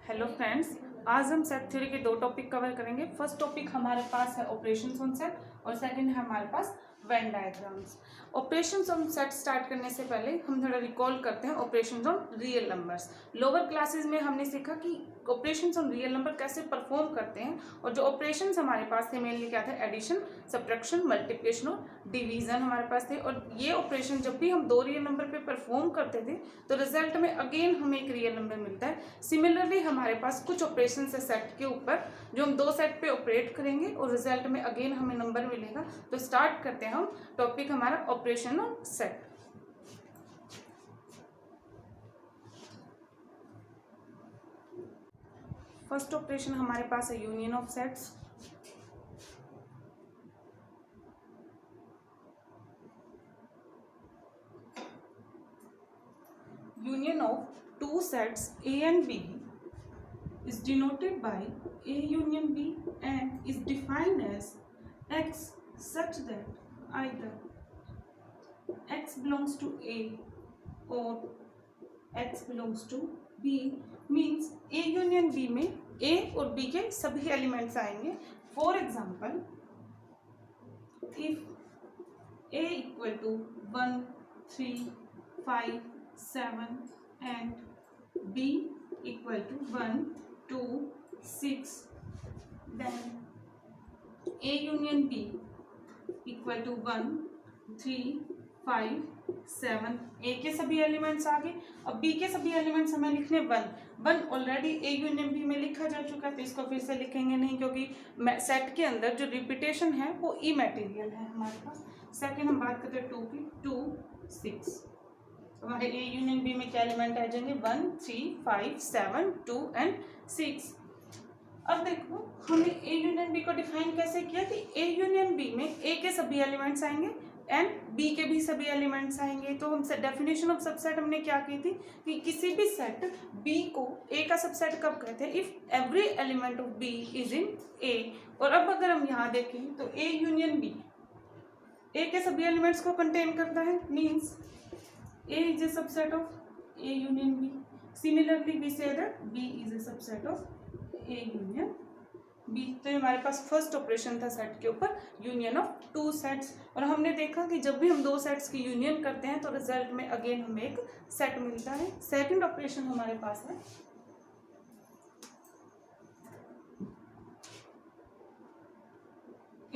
Hello friends, आज हम set theory के दो टॉपिक कवर करेंगे। फर्स्ट टॉपिक हमारे पास है ऑपरेशंस ऑन सेट और सेकंड है हमारे पास Venn diagrams. Operations on set start करने से पहले हम थोड़ा रिकॉल करते हैं operations on real numbers. Lower classes में हमने सीखा कि ऑपरेशंस ऑन रियल नंबर कैसे परफॉर्म करते हैं, और जो ऑपरेशंस हमारे पास थे मेनली क्या थे, एडिशन, सब्ट्रैक्शन, मल्टीप्लिकेशन और डिवीजन हमारे पास थे। और ये ऑपरेशन जब भी हम दो रियल नंबर पे परफॉर्म करते थे तो रिजल्ट में अगेन हमें एक रियल नंबर मिलता है। सिमिलरली हमारे पास कुछ ऑपरेशन है सेट के ऊपर जो हम दो सेट पे ऑपरेट करेंगे और रिजल्ट में अगेन हमें नंबर मिलेगा। तो स्टार्ट करते हैं हम टॉपिक हमारा operation on set. First operation हमारे पास है union of sets. Union of two sets A and B is denoted by A union B and is defined as X such that either X belongs to A or X belongs to B। means A union B में A और B के सभी elements आएंगे। For example, if A equal to 1, 3, 5, 7 and B equal to 1, 2, 6, then A union B equal to 1, 3, 5, 7। A के सभी elements आ गए। अब B के सभी एलिमेंट्स हमें लिखने 1 ऑलरेडी A यूनियन B में लिखा जा चुका है, तो इसको फिर से लिखेंगे नहीं क्योंकि सेट के अंदर जो रिपीटेशन है वो इमैटेरियल है हमारे पास। सेकंड हम बात करते हैं 2 की, 2, 6। हमारे A यूनियन B में क्या एलिमेंट आ जाएंगे, 1, 3, 5, 7, 2 एंड 6। अब देखो हमने A यूनियन B को डिफाइन कैसे किया कि A यूनियन B में A के सभी एलिमेंट्स आएंगे एंड B के भी सभी एलिमेंट्स आएंगे। तो हम डेफिनेशन ऑफ सबसेट हमने क्या की थी कि किसी भी सेट B को A का सबसेट कब कहते हैं, if every element of B is in A। और अब अगर हम यहाँ देखें तो A यूनियन B A के सभी एलिमेंट्स को कंटेन करता है, means A is a subset of A union B. Similarly, we say that B is a subset of A union B। तो हमारे पास फर्स्ट ऑपरेशन था सेट के ऊपर, यूनियन ऑफ टू सेट्स। और हमने देखा कि जब भी हम दो सेट्स की यूनियन करते हैं तो रिजल्ट में अगेन हमें एक सेट मिलता है। सेकंड ऑपरेशन हमारे पास है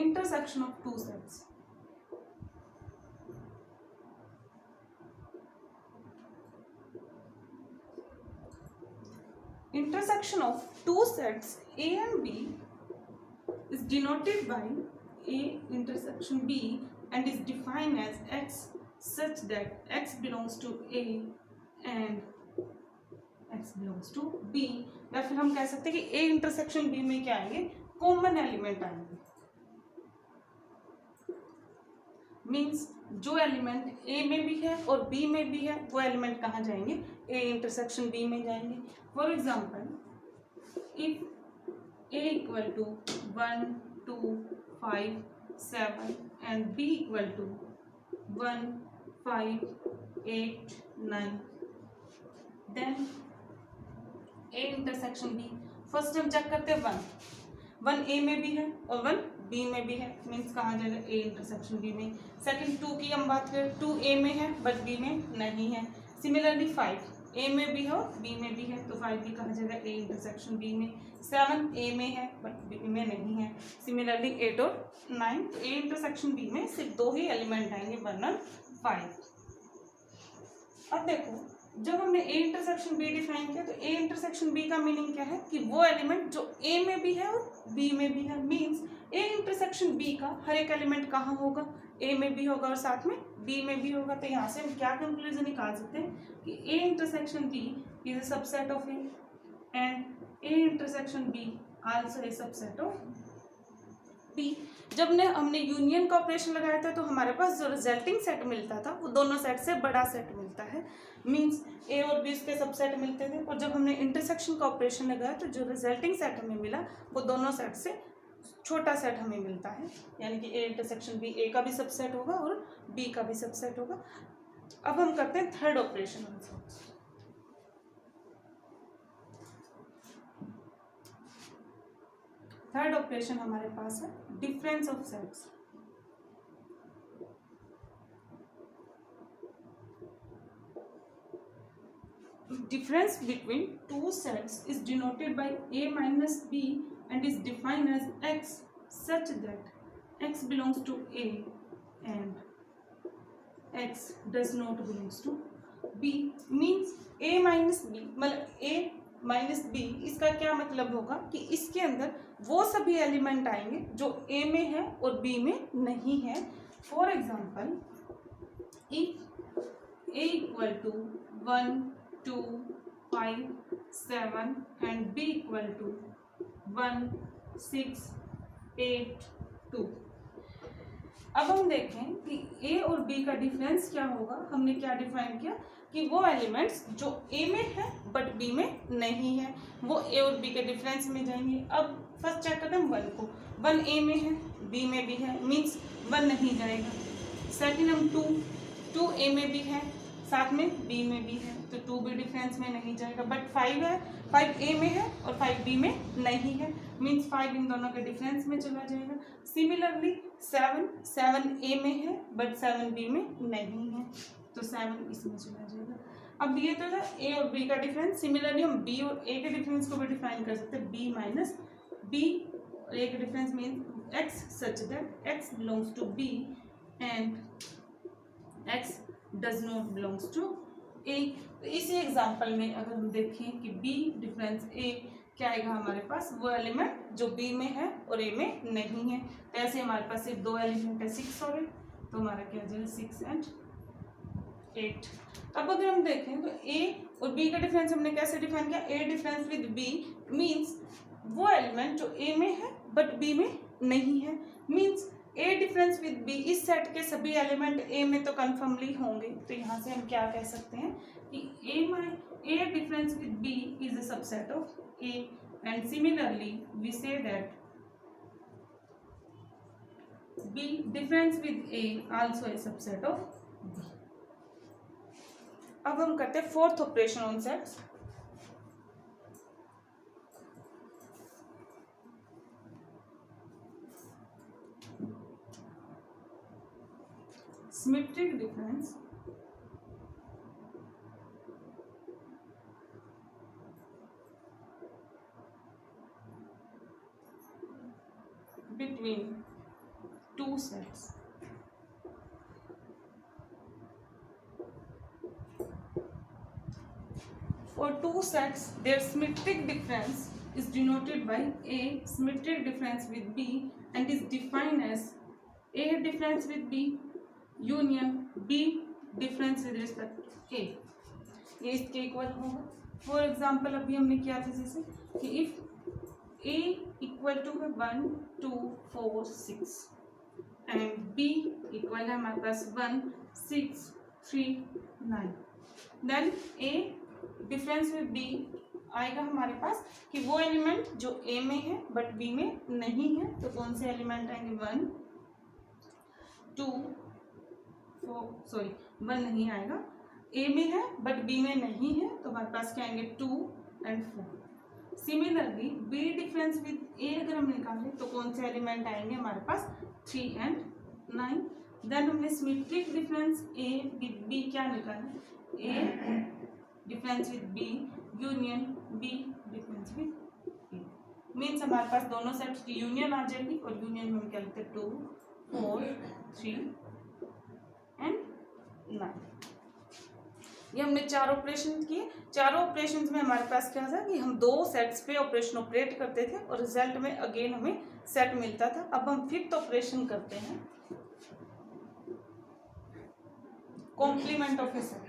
intersection of two sets. Intersection of two sets A and B is denoted by A intersection B and is defined as X such that X belongs to A and X belongs to B। या फिर हम कह सकते हैं कि A intersection B में क्या आएंगे, कॉमन एलिमेंट आएंगे। मीन्स जो एलिमेंट A में भी है और B में भी है वो एलिमेंट कहाँ जाएंगे, A इंटरसेक्शन B में जाएंगे। For example, if A equal to 1, 2, 5, 7 and B equal to 1, 5, 8, 9, then A intersection B। First हम चेक करते हैं 1 A में भी है और 1 B में भी है, मीन्स कहाँ जाएगा, A इंटरसेक्शन B में। सेकंड 2 की हम बात करें, 2 A में है बट B में नहीं है। सिमिलरली 5 A में भी है और B में भी है, तो 5 भी कहाँ जाएगा, A इंटरसेक्शन B में। 7 A में है बट B में नहीं है। सिमिलरली 8 और 9, तो A इंटरसेक्शन B में सिर्फ दो ही एलिमेंट आएंगे, 1 और 5। अब देखो जब हमने A इंटरसेक्शन B डिफाइन किया तो A इंटरसेक्शन B का मीनिंग क्या है कि वो एलिमेंट जो A में भी है और B में भी है। मीन्स A इंटरसेक्शन B का हर एक एलिमेंट कहाँ होगा, A में भी होगा और साथ में B में भी होगा। तो यहाँ से हम क्या कंक्लूजन निकाल सकते हैं कि A intersection B is a subset of A and A intersection B also a subset of B। जब ने हमने यूनियन का ऑपरेशन लगाया था तो हमारे पास जो रिजल्टिंग सेट मिलता था वो दोनों सेट से बड़ा सेट मिलता है, मींस A और B के सबसेट मिलते थे। और जब हमने इंटरसेक्शन का ऑपरेशन लगाया तो जो रिजल्टिंग सेट हमें मिला वो दोनों सेट से छोटा सेट हमें मिलता है, यानी कि A इंटरसेक्शन B A का भी सबसेट होगा और B का भी सबसेट होगा। अब हम करते हैं थर्ड ऑपरेशन। थर्ड ऑपरेशन हमारे पास है difference of sets. Difference between two sets is denoted by a minus b and is defined as x such that x belongs to a and x does not belongs to b। means a minus b मतलब a minus B, इसका क्या मतलब होगा कि इसके अंदर वो सभी एलिमेंट आएंगे जो a में है और b में नहीं है। For example if a equal to 1 2 5 7 and b equal to 1 6 8 2। अब हम देखें कि a और b का डिफरेंस क्या होगा। हमने क्या डिफाइन किया कि वो एलिमेंट्स जो a में है बट b में नहीं है वो a और b के डिफरेंस में जाएंगे। अब फर्स्ट चेक करते हैं 1 को, 1 a में है b में भी है, मीन्स 1 नहीं जाएगा। सेकेंड हम 2 a में भी है साथ में b में भी है तो 2 भी डिफरेंस में नहीं जाएगा। बट 5 है, 5 a में है और 5 b में नहीं है, मीन्स 5 इन दोनों के डिफरेंस में चला जाएगा। सिमिलरली 7 a में है बट 7 b में नहीं है तो 7 इसमें चला जाएगा। अब ये तो था a और b का डिफरेंस। सिमिलरली हम b और a के डिफरेंस को भी डिफाइन कर सकते हैं, b माइनस b और a के difference means x such that x belongs to b and x does not belongs to a। तो इसी एग्जाम्पल में अगर हम देखें कि b डिफरेंस a क्या आएगा हमारे पास, वो एलिमेंट जो b में है और a में नहीं है। तो ऐसे हमारे पास सिर्फ 2 एलिमेंट है 6 और 8, तो हमारा क्या आ जाएगा 6 and 8। अब अगर हम देखें तो a और b का डिफरेंस हमने कैसे डिफाइन किया, a difference with b means वो एलिमेंट जो a में है बट b में नहीं है। Means a difference with b, इस सेट के सभी एलिमेंट a में तो कन्फर्मली होंगे। तो यहाँ से हम क्या कह सकते हैं कि a difference with b is a subset of a and similarly we say that b difference with a also a subset of b। अब हम करते हैं fourth operation on sets. Symmetric difference between two sets। For two sets, their symmetric difference is denoted by A symmetric difference with B and is defined as A difference with B union B difference with respect to A। ये इसके equal होगा। For example अभी हमने किया था जैसे कि if A equal to है 1 2 4 6 एंड B इक्वल है हमारे पास 1 6 3 9, then A difference with B आएगा हमारे पास कि वो एलिमेंट जो A में है बट B में नहीं है। तो कौन से एलिमेंट आएंगे 1 2 4 सॉरी 1 नहीं आएगा, A में है बट B में नहीं है तो हमारे पास क्या आएंगे 2 and 4। Similarly B difference with A अगर हम निकालें तो कौन से एलिमेंट आएंगे हमारे पास 3 and 9। देन हमने symmetric difference A with B क्या निकाला, A difference with B union B difference with A। Means हमारे पास दोनों सेट्स की यूनियन आ जाएगी और यूनियन में हम क्या लिखते हैं 2 4 3 and 9। ये हमने 4 ऑपरेशन किए। चारों ऑपरेशंस में हमारे पास क्या था कि हम 2 सेट्स पे ऑपरेशन ऑपरेट करते थे और रिजल्ट में अगेन हमें सेट मिलता था। अब हम फिफ्थ ऑपरेशन करते हैं, complement of a set.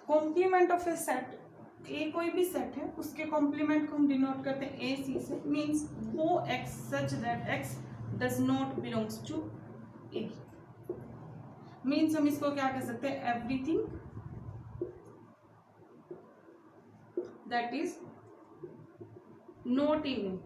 Complement of a set, A कोई भी सेट है उसके कॉम्प्लीमेंट को हम डिनोट करते हैं ए सी से। मीन्स वो x such that x does not belongs to A. Means हम इसको क्या कह सकते हैं, everything that is not in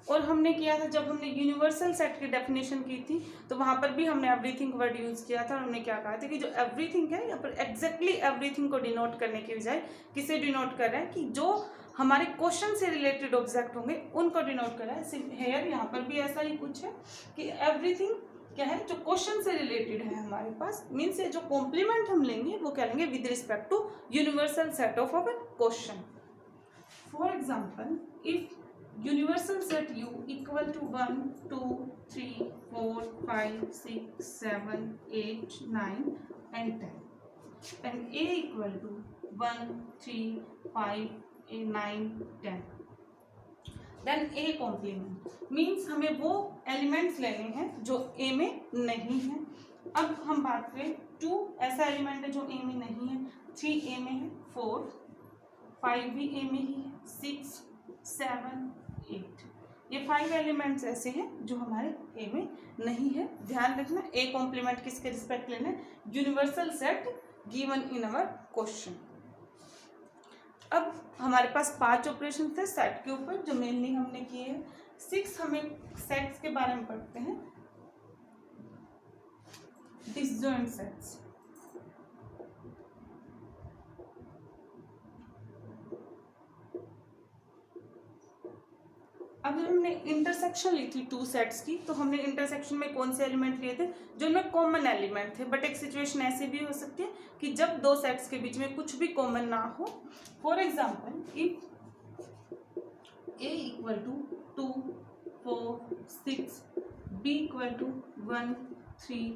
A. और हमने किया था जब हमने यूनिवर्सल सेट की डेफिनेशन की थी तो वहाँ पर भी हमने एवरीथिंग वर्ड यूज़ किया था और हमने क्या कहा था कि जो एवरीथिंग है यहाँ पर एग्जैक्टली एवरीथिंग को डिनोट करने के बजाय किसे डिनोट कर रहा है कि जो हमारे क्वेश्चन से रिलेटेड ऑब्जेक्ट होंगे उनको डिनोट कर रहा है। हेयर यहाँ पर भी ऐसा ही कुछ है कि एवरीथिंग क्या है जो क्वेश्चन से रिलेटेड है हमारे पास, मीन्स जो कॉम्प्लीमेंट हम लेंगे वो क्या लेंगे with respect to universal set of our question. For example if universal set u equal to 1 2 3 4 5 6 7 8 9 and 10 and a equal to 1 3 5 9 10 then a complement means हमें वो एलिमेंट्स लेने हैं जो a में नहीं है। अब हम बात करें 2 ऐसा एलिमेंट है जो a में नहीं है, 3 a में है, 4 5 भी a में ही है, 6 7 8 ये 5 एलिमेंट्स ऐसे हैं जो हमारे ए में नहीं है। ध्यान रखना ए कॉम्प्लीमेंट किसके रिस्पेक्ट लेना है, universal set given in our question. अब हमारे पास 5 ऑपरेशन थे सेट के ऊपर जो मेनली हमने किए हैं। 6 हमें सेट्स के बारे में पढ़ते हैं, डिसजॉइंट सेट्स। अब हमने इंटरसेक्शन ली थी 2 सेट्स की, तो हमने इंटरसेक्शन में कौन से एलिमेंट लिए थे जो उनमें कॉमन एलिमेंट थे। बट एक सिचुएशन ऐसी भी हो सकती है कि जब 2 सेट्स के बीच में कुछ भी कॉमन ना हो। For example if a equal to 2 4 6 b equal to 1 3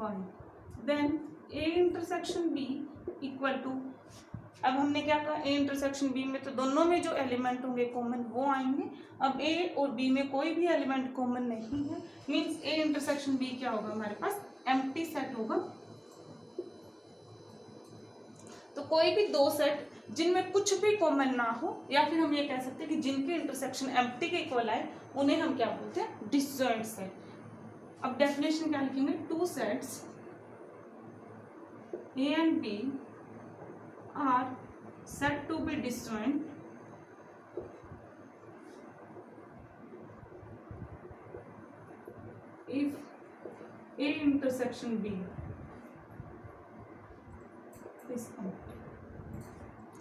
5 then a intersection b equal to, अब हमने क्या कहा a इंटरसेक्शन b में तो दोनों में जो एलिमेंट होंगे कॉमन वो आएंगे। अब a और b में कोई भी एलिमेंट कॉमन नहीं है, मींस a इंटरसेक्शन b क्या होगा हमारे पास एम्प्टी सेट होगा। तो कोई भी 2 सेट जिनमें कुछ भी कॉमन ना हो, या फिर हम ये कह सकते हैं कि जिनके इंटरसेक्शन एम्प्टी के इक्वल आए, उन्हें हम क्या बोलते हैं डिसजॉइंट सेट। अब डेफिनेशन क्या लिखेंगे, 2 sets a and b are said to be disjoint if a intersection b is empty।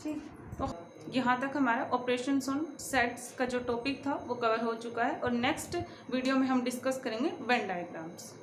ठीक, तो यहाँ तक हमारा ऑपरेशंस ऑन सेट्स का जो टॉपिक था वो कवर हो चुका है और नेक्स्ट वीडियो में हम डिस्कस करेंगे वेन डायग्राम्स।